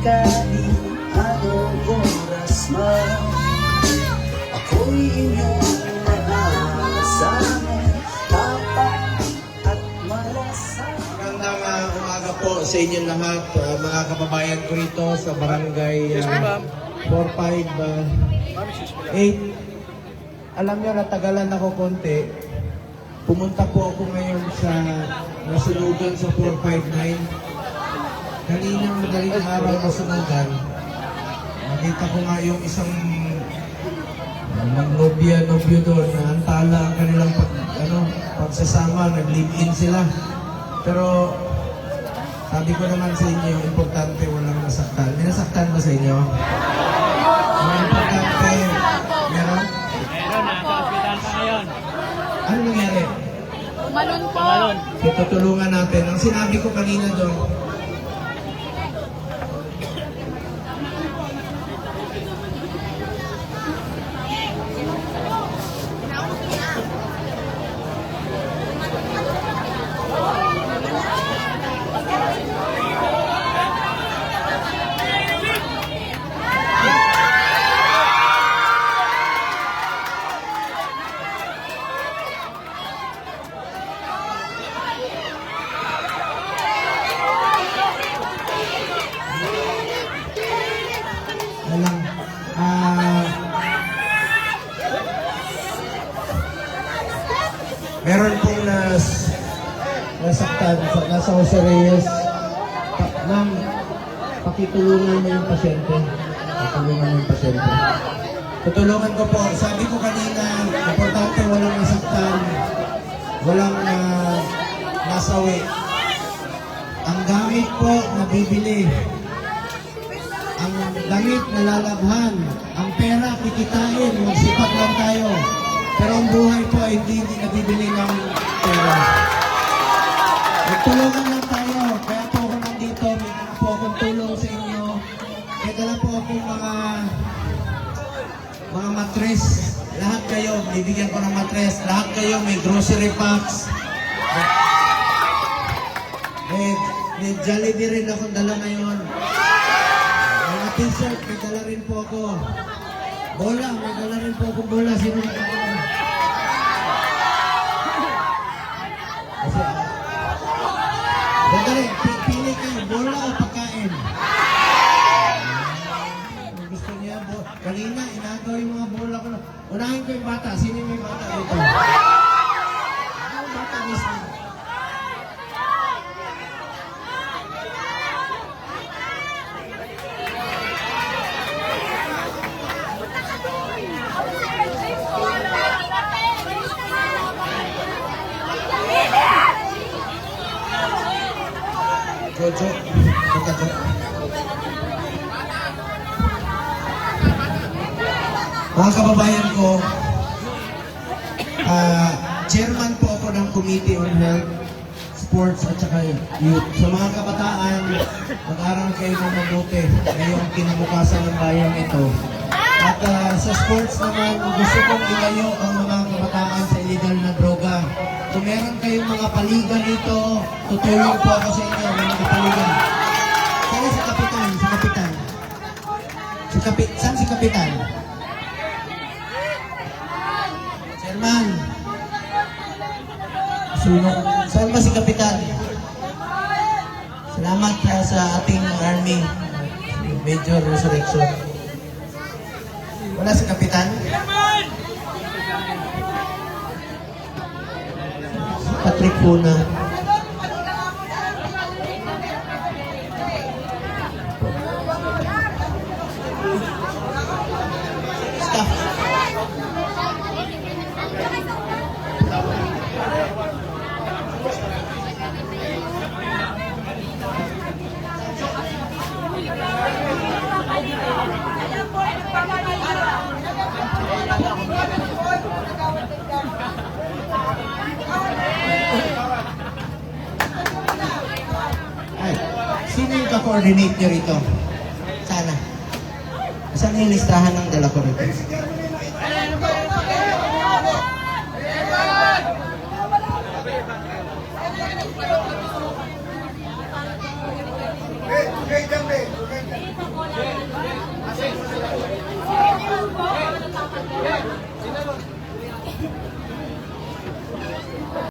kahit anong oras man, ako'y inyong maasahan, tapat at malasakit. Magandang umaga po sa inyong lahat, mga kababayan ko rito sa barangay 458. Alam nyo, natagalan ako konti. Pumunta po ako ngayon sa nasunugan sa 459. Kaninang madaling araw nasunugan. Nakita ko nga yung isang nobyo doon na antala ang kanilang pagsasama, nag-live-in sila. Pero sabi ko naman sa inyo, importante walang nasaktan. May nasaktan ba sa inyo? Ang importante, meron? Meron, nasa hospital pa ngayon. Ano nangyari? Tumalon po. Tutulungan natin. Ang sinabi ko kanina doon, meron pong nasaktan nasa Jose Reyes. Ma'am, pakitulungan mo yung pasyente. Patulungan mo yung pasyente. Tutulungan ko po. Sabi ko kanina, importante walang nasaktan, walang nasawi. Ang gamit po nabibili. Ang damit nalalabhan. Ang pera kikitain. Magsipag lang tayo. Pero ang buhay po ay hindi nabibili ng pera. Magtulungan lang tayo. Kaya po ako nandito. May dala po akong tulong sa inyo. May dala po akong mga matres. Lahat kayo, bibigyan ko ng matres. Lahat kayo may grocery packs. May Jollibee rin akong dala ngayon. Mga t-shirt, may dala rin po ako. Bola, may dala rin po akong bola. Sino na ako? Kasi, Dali, pili kayo, bola o pagkain? Gusto niya, kanina, inagaw yung mga bola ko. Unahin ko yung bata. Sino yung bata dito? Yung bata mismo. Jojo, magkado. Mga kababayan ko, chairman po ako ng Committee on Health, Sports at saka Youth. Sa mga kabataan, mag-aral kayo ng mabuti ngayong kinabukasan ng bayan ito. At sa sports naman, gusto kong ilayo ang mga kabataan sa illegal na droga. Kung meron kayong mga paligan dito, tutulong po ako sa inyo, mga paligan. Saan si Kapitan? Si Kapitan? Saan si Kapitan? Chairman. Saan ba si Kapitan? Salamat sa ating Army. Major Resurrection. Wala si Kapitan? Patrick Puna. Staff. Sino yung ka-coordinate nyo rito? Sana. Saan yung listahan ng dala ko rito?